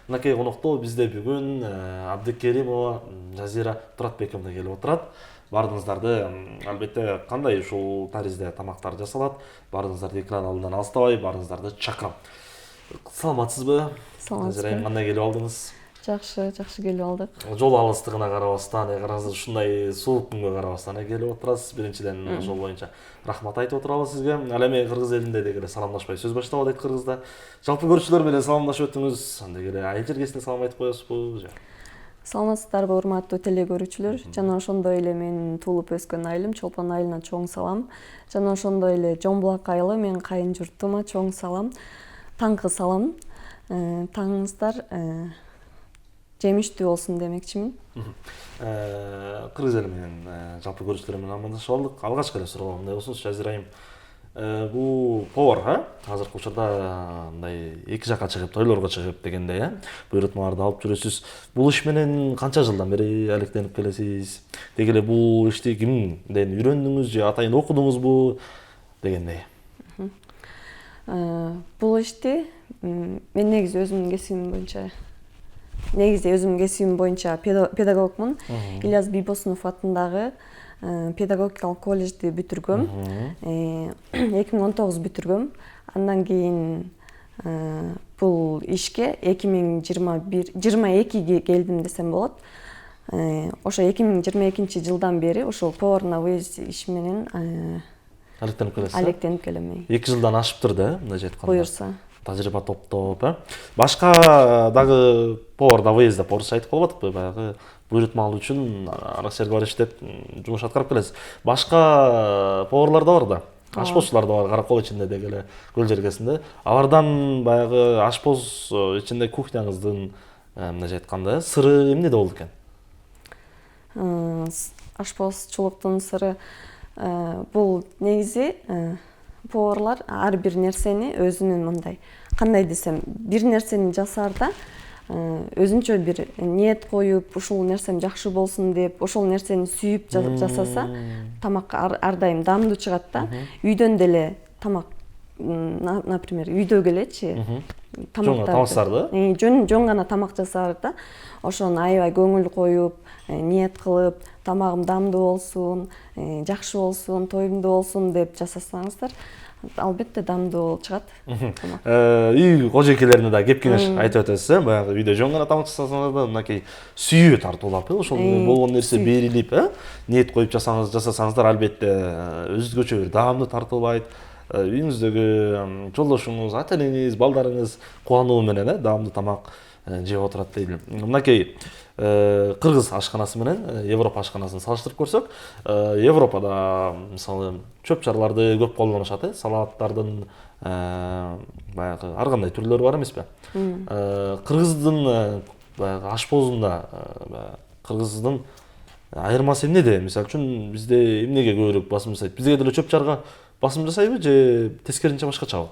Мынакей коноктоо бизде бүгүн Абдыкеримова Жазира Туратбековна келип отурат. Баарыңыздарды албетте кандай ушул таризде тамактар жасалат, баарыңыздарды экран алдынан алыстабай, баарыңыздарды чакырам. Саламатсызбы? Жазира, кандай келип алдыңыз? Жакшы келип алдык. Жол алыстыгына карабастан, караңыз ушундай суук күнгө карабастан келип отурасыз. Биринчиден ошол боюнча рахмат айтып отурабыз сизге. Ал эми кыргыз элинде дегеле саламдашпай сөз баштабадык кыргызда. Жалпы көрүүчүлөр менен саламдашып өтүңүз. Дегеле айыл жергесине салам айтып коесузбу? Саламатсыздарбы урматтуу теле көрүүчүлөр? Жана ошондой эле менин туулуп өскөн айылым Чолпон айылына чоң салам. Жана ошондой эле Жомбулак айылы менин кайын журтума чоң салам. Таңкы салам. Таңыңыздар жемиштүү болсун демекчимин. Кыргыз эли менен жалпы көрүүчүлөр менен амандашып алдык. Алгачкы эле суроо мындай болсун, Жазира айым. Бул повар, азыркы учурда мындай эки жакка чыгып, тойлорго чыгып дегендей, буйрутмаларды алып жүрөсүз. Бул иш менен канча жылдан бери алектенип келесиз? Дегеле бул ишти кимден үйрөндүңүз же атайын окудуңузбу дегендей? Бул ишти мен негизи өзүмдүн кесибим боюнча педагогмун. Ильяс Бийбосунов атындагы педагогикалык колледжди бүтүргөм. 2019 бүтүргөм. Андан кийин бул ишке 2022 келдим десем болот. Ошо 2022 жылдан бери ошол повар на выезд иши менен алектенип келем. 2 жылдан ашыптыр да, мындай айтканда. Буюрса. Тажрыйба топтоп, Башка дагы повар на выезд деп орусча айтып калбадыкпы? Баягы буйрутма алуу үчүн ара жерге барып иштеп жумуш аткарып келесиз. Башка поварлар да бар да. Ашпозчулар да бар, Каракол ичинде дегеле, көл жергесинде. Алардан баягы ашпоз ичинде кухняңыздын мындай айтканда сыры эмнеде болду экен? Ашпозчулуктун сыры бул негизи поварлар ар бир нерсени өзүнүн мындай кандай десем, бир нерсени жасаарда өзүнчө бир ниет коюп, ушул нерсем жакшы болсун деп, ошол нерсени сүйүп жасаса, тамак ар дайым даамдуу чыгат да. Үйдөн деле тамак, например, үйдөгү элечи тамактарды, жөн гана тамак жасаарда, ошону аябай көңүл коюп, ниет кылып, тамагым даамдуу болсун, жакшы болсун, тоюмдуу болсун деп жасасаңыздар, албетте даамдуу болуп чыгат. Үй кожойкелерине да кеп кеңеш айтып өтөсүз, баягы үйдө жөн гана тамак жасасаңыз да, мынакей сүйүү тартуулап, ошол болгон нерсе берилип, ниет коюп жасасаңыздар, албетте өзгөчө бир даамдуу тартылбайт. Үйүңүздөгү жолдошуңуз, ата энеңиз, балдарыңыз кубануу менен даамдуу тамак жеп отурат дейли. Мынакей кыргыз ашканасы менен Европа ашканасын салыштырып көрсөк, Европада мисалы чөп чарларды көп колдонушат, салаттардын баягы ар кандай түрлөрү бар эмеспи? Кыргыздын баягы ашпозунда кыргыздын айырмасы эмнеде? Мисалы үчүн бизде эмнеге көбүрөөк басым жасайт? Бизге деле чөп чарга басым жасайбы же тескеринче башкачабы?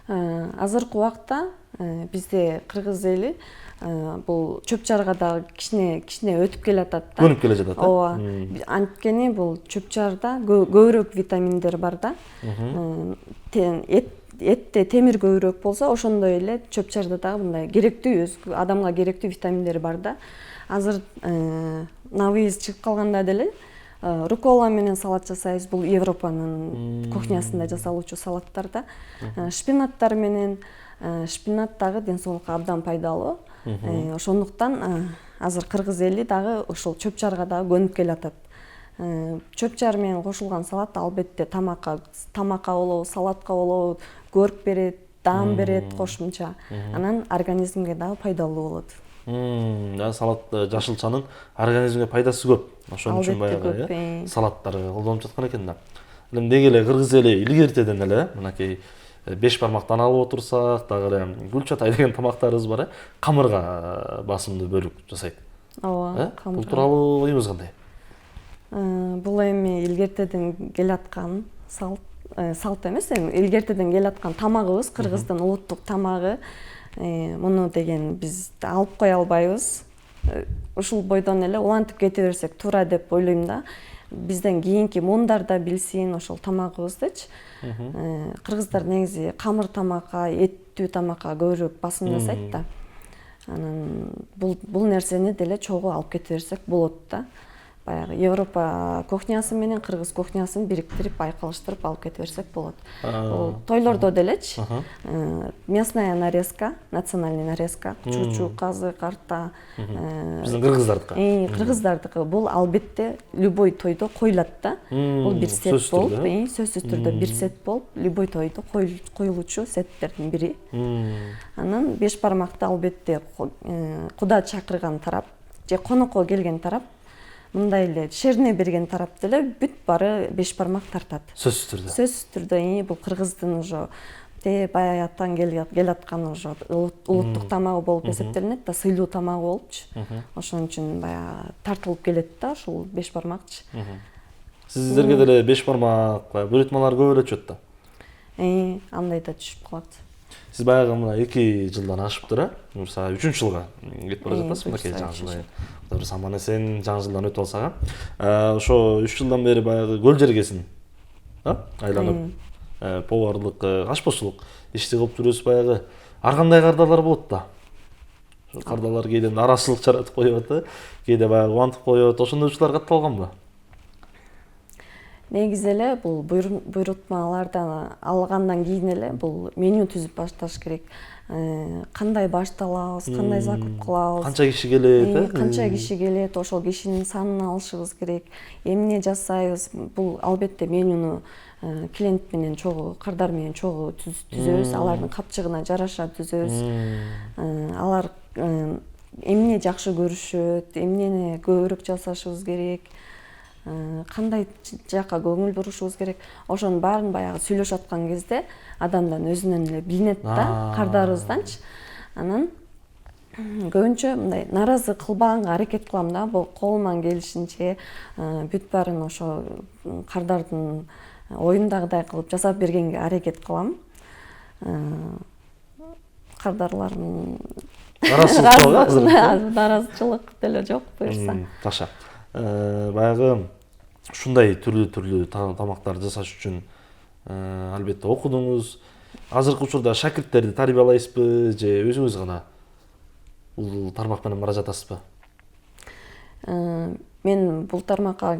Азыркы убакта бизде кыргыз эли бул чөп чарга дагы кичине өтүп келатат да. Көнүп келе жатат. Ооба. Анткени бул чөп чарда көбүрөөк витаминдер бар да. Этте темир көбүрөөк болсо, ошондой эле чөп чарда дагы мындай керектүү, адамга керектүү витаминдер бар да. Азыр на выезд чыгып калганда деле рукола менен салат жасайбыз. Бул Европанын кухнясында жасалуучу салаттар да. Шпинаттар менен, шпинат дагы ден соолукка абдан пайдалуу. Ошондуктан азыр кыргыз эли дагы ошол чөп чарга дагы көнүп келатат. Чөп чар менен кошулган салат албетте тамакка болобу, салатка болобу көрк берет, даам берет кошумча. Анан организмге дагы пайдалуу болот. Салат жашылчанын организмге пайдасы көп. Ошон үчүн баягы салаттар колдонуп жаткан экен да. Деги эле кыргыз эли илгертеден эле мынакей 5 бармактан алып отурсак, дагы эле гүлчатай деген тамактарыбыз бар, камырга басымдуу бөлүк жасайт. Ооба, камыр. Бул тууралуу оюңуз кандай? Бул эми илгертеден келаткан салт эмес, эми илгертеден келаткан тамагыбыз, кыргыздын улуттук тамагы. Муну деген биз алып кое албайбыз. Ушул бойдон эле улантып кете берсек туура деп ойлойм да. Бизден кийинки муундар да билсин ошол тамагыбыздычы. Кыргыздар негизи камыр тамакка, эт бүттүү тамакка көбүрөөк басым жасайт да. Анан бул нерсени деле чогуу алып кете берсек болот да. Баягы Европа кухнясы менен кыргыз кухнясын бириктирип, айкалыштырып алып кете берсек болот. Бул тойлордо делечи местная нарезка, национальный нарезка, чучу, казы, карта. Биздин кыргыздардыкы. Кыргыздардыкы бул албетте любой тойдо коюлат да. Бул бир сет болуп, сөзсүз түрдө бир сет болуп, любой тойдо коюлучу сеттердин бири. Анан беш бармакты албетте куда чакырган тарап же конокко келген тарап, мындай эле шерне берген тарап деле бүт бары беш бармак тартат. Сөзсүз түрдө. Сөзсүз түрдө бул кыргыздын уже баягыдан келаткан уже улуттук тамагы болуп эсептелинет да, сыйлуу тамагы болупчу. Ошон үчүн баягы тартылып келет да ушул беш бармакчы. Сиздерге деле беш бармак буйрутмалар көп эле түшөт да. Андай да түшүп калат. Сиз баягы мына 2 жылдан ашыптыр, буюрса 3 жылга кетип бара жатасыз мынакей жаңы жыл. Бир саман эсен жаңы жылдан өтүп алсак, ошо 3 жылдан бери баягы көл жергесин айланып, поварлык, ашпозчулук ишти кылып жүрөсүз баягы. Ар кандай кардалар болот да. Ошо кардалар кээде нараазычылык жаратып коёт, кээде баягы кубантып коёт. Ошондой учурлар катталганбы? Негизи эле бул буйрутмалардан алгандан кийин эле бул меню түзүп башташ керек. Кандай башталабыз, кандай закуп кылабыз, канча киши келет, канча киши келет, ошол кишинин санын алышыбыз керек. Эмне жасайбыз? Бул албетте менюну клиент менен чогуу, кардар менен чогуу түзөбүз, алардын капчыгына жараша түзөбүз. Алар эмне жакшы көрүшөт, эмнени көбүрөөк жасашыбыз керек, кандай жакка көңүл бурушубуз керек. Ошонун баарын баягы сүйлөшүп аткан кезде адамдан өзүнөн эле билинет да, кардарыбызданчы. Анан көбүнчө мындай наразы кылбаганга аракет кылам да, бул колуман келишинче бүт баарын ошо кардардын оюндагыдай кылып жасап бергенге аракет кылам. Кардарлардын нараазычылык деле жок буюрса. Таша. Баягы ушундай түрлүү тамактарды жасаш үчүн албетте окудуңуз. Азыркы учурда шакирттерди тарбиялайсызбы же өзүңүз гана бул тармак менен бара жатасызбы? Мен бул тармакка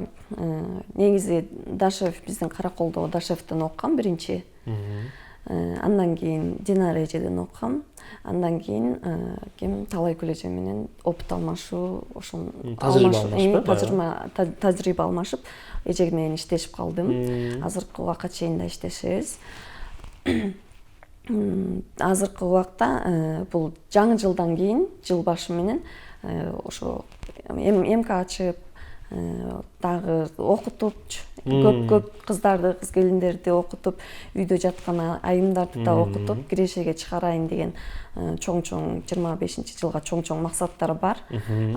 негизи Дашев, биздин Караколдо Дашевден оккам биринчи. Андан кийин Динара эжеден оккам. Андан кийин ким Талай Күлөжө менен опыт алмашуу, ошол тажрыйба алмашып, эже менен иштешип калдым. Азыркы убакка чейин да иштешебиз. Азыркы убакта бул жаңы жылдан кийин, жыл башы менен ошо МК ачып, дагы окутуп, көп кыздарды, кыз келиндерди окутуп, үйдө жаткан айымдарды да окутуп, кирешеге чыгарайын деген чоң-чоң 25-жылга чоң-чоң максаттар бар.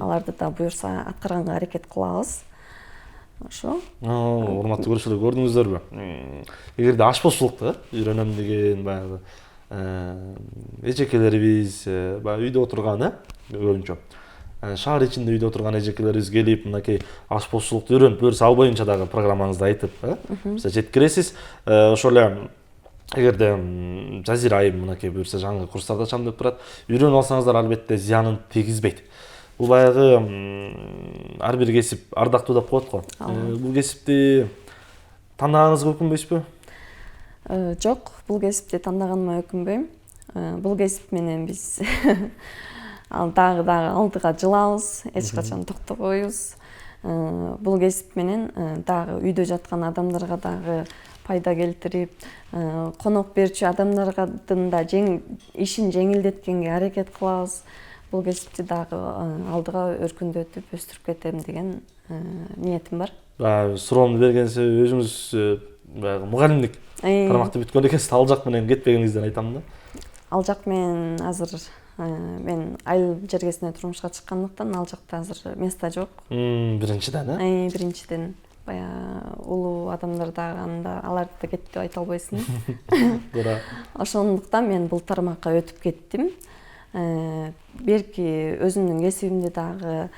Аларды да буюрса аткарганга аракет кылабыз. Ошо. Урматтуу көрүүчүлөр, көрдүңүздөрбү? Эгерде ашпозчулукты үйрөнөм деген баягы эжекелерибиз баягы үйдө отурган, көбүнчө шаар ичинде үйдө отурган эжекелерибиз келип, мынакей ашпозчулукту үйрөнүп, буюрса ал боюнча дагы программаңызды айтып, биз жеткиресиз. Ошол эле эгерде Жазира айым мынакей буюрса жаңы курстарды ачам деп турат, үйрөнүп алсаңыздар албетте зыянын тийгизбейт. Бул баягы ар бир кесип ардактуу деп коет го. Бул кесипти тандагаңызга өкүнбөйсүзбү? Жок, бул кесипти тандаганыма өкүнбөйм. Бул кесип менен биз дагы алдыга жылабыз, эч качан токтобойбуз. Бул кесип менен дагы үйдө жаткан адамдарга дагы пайда келтирип, конок берчү адамдардын да ишин жеңилдеткенге аракет кылабыз. Бул кесипти дагы алдыга өркүндөтүп, өстүрүп кетем деген ниетим бар. Суроомду берген себеби өзүңүз баягы мугалимдик тармакты бүткөн экенсиз, ал жак менен кетпегениңизден айтам да. Ал жак менен азыр мен айыл жергесине турмушка чыккандыктан ал жакта азыр место жок. Биринчиден, биринчиден баягы улуу адамдар дагы анда аларды да кетти деп айта албайсың. Туура. Ошондуктан мен бул тармакка өтүп кеттим. Берки өзүмдүн кесибимди дагы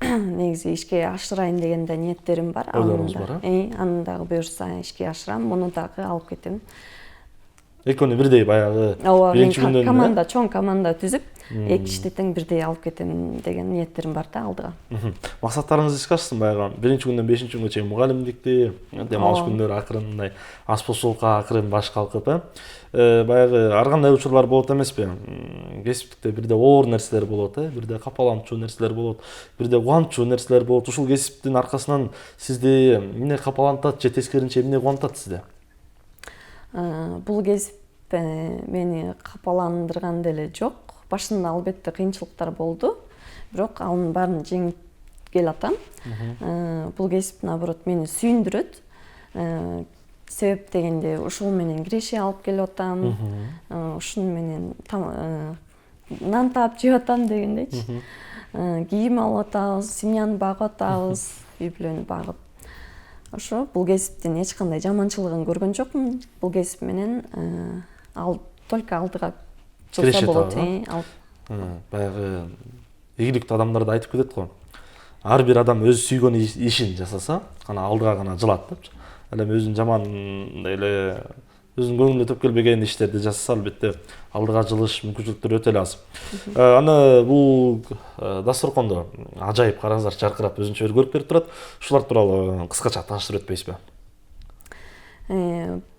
негизи ишке ашырайын деген да ниеттерим бар. Ойлоруңуз бар, Аны дагы буюрса ишке ашырам, муну дагы алып кетем. экөөнү бирдей баягы ооба, мен биринчи күндөн команда, чоң команда түзүп, эки кишти тең бирдей алып кетем деген ниеттерим бар да алдыга. Максаттарыңызды ишке ашсың баягы биринчи күндөн 5-нчи күнгө чейин мугалимдикти, дем алыш күндөрү акырын мындай ас посулукка акырын баш калкып, баягы ар кандай учурлар болот эмеспи? Кесиптикте бирде оор нерселер болот, бирде капаланчу нерселер болот, бирде кубанычуу нерселер болот. Ушул кесиптин аркасынан сизди эмне капалантат же тескерисинче эмне кубантат сизди? Бул кесип мени капаландырган деле жок. Башында албетте кыйынчылыктар болду, бирок анын баарын жеңип келатам. Бул кесип наоборот мени сүйүндүрөт. Себеп дегенде ушул менен киреше алып келип атам. Ушун менен нан таап жеп атам дегендейчи. Кийим алып атабыз, семьяны багып атабыз, үй бүлөнү багып. Ошо бул кесиптин эч кандай жаманчылыгын көргөн жокмун. Бул кесип менен только алдыга жылса болот. Баягы ийгиликтүү адамдар да айтып кетет го. Ар бир адам өз сүйгөн ишин жасаса, гана алдыга гана жылат депчи. Ал эми өзүнүн жаман эле өзүнүн көңүлүнө төп келбеген иштерди жасаса, албетте алдыга жылыш мүмкүнчүлүктөрү өтө эле аз. Аны бул дасторкондо ажайып караңыздар жаркырап өзүнчө бир көрүп берип турат. Ушулар тууралуу кыскача тааныштырып өтпөйсүзбү?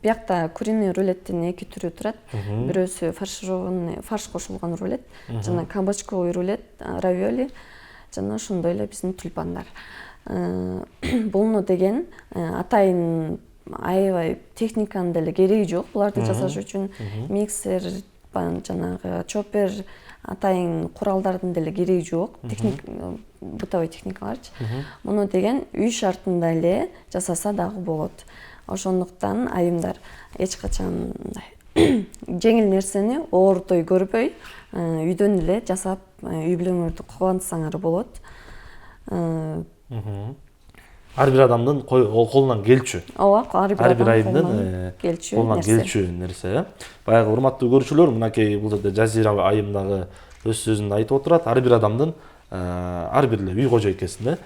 Биякта куриный рулеттин эки түрү турат. Бирөөсү фарш кошулган рулет, жана кабачковый рулет, равиоли, жана ошондой эле биздин тюльпандар. Буну деген атайын аябай техниканын деле кереги жок. Буларды жасаш үчүн миксер, жанагы чоппер, атайын куралдардын деле кереги жок. Бытовой техникаларчы. Муну деген үй шартында эле жасаса дагы болот. Ошондуктан айымдар эч качан жеңил нерсени оортой көрбөй, үйдөн эле жасап, үй бүлөңөрдү кубантсаңар болот. Ар бир адамдын колунан келчү. Ооба, ар бир айымдын колунан келчү нерсе. Баягы урматтуу көрүүчүлөр, мынакей бул жерде жазира айымдагы өз сөзүндө айтып отурат. Ар бир адамдын ар бир эле үй кожойкесинде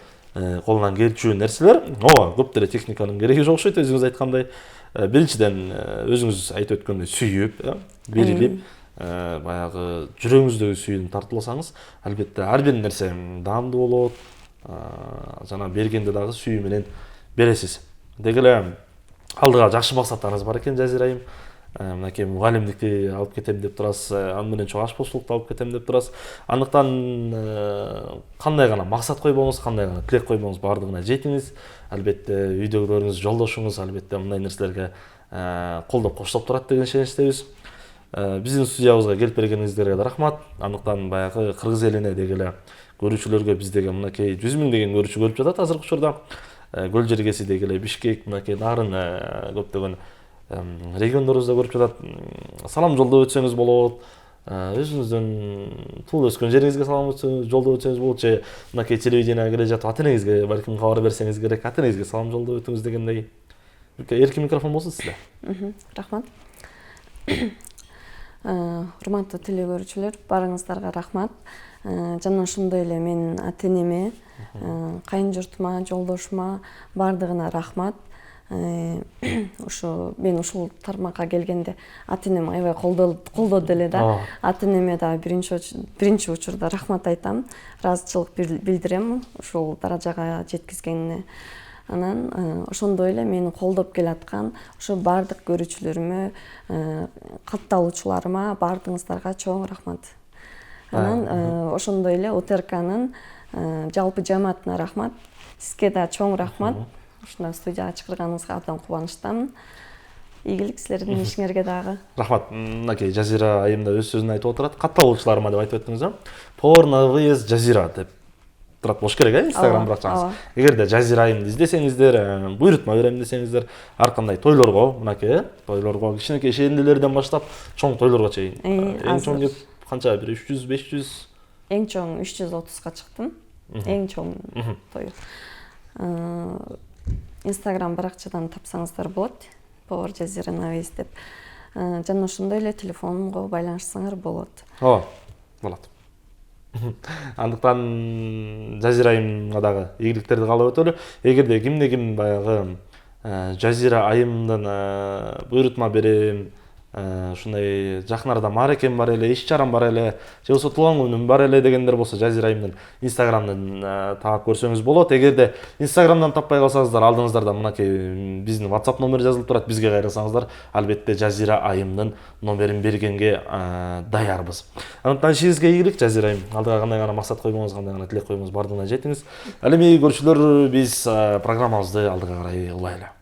колунан келчү нерселер. Ооба, көп деле техниканын кереги жок окшойт, өзүңүз айткандай. Биринчиден өзүңүз айтып өткөндөй сүйүп, берилип, баягы жүрөгүңүздөгү сүйүүнү тартууласаңыз, албетте ар бир нерсе даамдуу болот. Жана бергенде дагы сүйүү менен бересиз. Деги эле алдыга жакшы максаттарыңыз бар экен, Жазира айым. Мынакей мугалимдикти алып кетем деп турасыз, аны менен чоң аш посулукту алып кетем деп турасыз. Андыктан кандай гана максат койбоңуз, кандай гана тилек койбоңуз, баардыгына жетиңиз. Албетте үйдөгүлөрүңүз, жолдошуңуз албетте мындай нерселерге колдоп коштоп турат деген ишеничтебиз. Биздин студиябызга келип бергениңиздерге да рахмат. Андыктан баягы кыргыз элине деги эле көрүүчүлөргө биздеги мынакей 100 000 деген көрүүчү көрүп жатат азыркы учурда. Көл жергеси деги эле Бишкек, мынакей Нарын көптөгөн региондорубузда көрүп жатат. Салам жолдоп өтсөңүз болот. Өзүңүздүн туулуп өскөн жериңизге салам жолдоп өтсөңүз болот же мынакей телевиденияга келе жатып ата-энеңизге балким кабар берсеңиз керек, ата-энеңизге салам жолдоп өтүңүз дегендей. Эркин микрофон болсун сизде. Рахмат. Урматтуу телекөрүүчүлөр, баарыңыздарга рахмат. Жана ошондой эле менин ата-энеме, кайын журтума, жолдошума баардыгына рахмат. Ушу мен ушул тармакка келгенде ата-энем аябай колдоду эле да. Ата-энеме да биринчи учурда рахмат айтам. Ыраазычылык билдирем ушул даражага жеткизгенине. Анан ошондой эле мени колдоп келаткан ошо баардык көрүүчүлөрүмө, катталуучуларыма, баардыгыңыздарга чоң рахмат. Анан ошондой эле ОТРКнын жалпы жамаатына рахмат. Сизге да чоң рахмат. Ушундай студияга чакырганыңызга абдан кубанычтамын. Ийгилик силердин ишиңерге дагы. Рахмат. Мынакей Жазира айым да өз сөзүндө айтып отурат. Катталуучуларыма деп айтып өттүңүз, Повар на выезд Жазира деп турат болуш керек, Инстаграм баракчаңыз. Эгерде Жазира айымды издесеңиздер, буйрутма берем десеңиздер, ар кандай тойлорго, мынакей, тойлорго, кичинекей шендилерден баштап чоң тойлорго чейин. Эң чоң деп канча, 300, 500? Эң чоң 330га чыктым. Эң чоң той. Инстаграм баракчадан тапсаңыздар болот. Повар Жазира на выезд деп. Жана ошондой эле телефонго байланышсаңар болот. Болот. Андыктан Жазира айымга дагы ийгиликтерди каалап өтөлү. Эгерде кимде ким баягы Жазира айымдан буйрутма берем, ушундай жакын арада мааракем бар эле, иш чарам бар эле, же болбосо туулган күнүм бар эле дегендер болсо Жазира айымдын инстаграмдан таап көрсөңүз болот. Эгерде инстаграмдан таппай калсаңыздар, алдыңыздарда мынакей биздин WhatsApp номери жазылып турат. Бизге кайрылсаңыздар, албетте Жазира айымдын номерин бергенге даярбыз. Андыктан ишиңизге ийгилик Жазира айым. Алдыга кандай гана максат койгоңуз, кандай гана тилек койгоңуз бардыгына жетиңиз. Ал эми көрүүчүлөр, биз программабызды алдыга карай улайлы.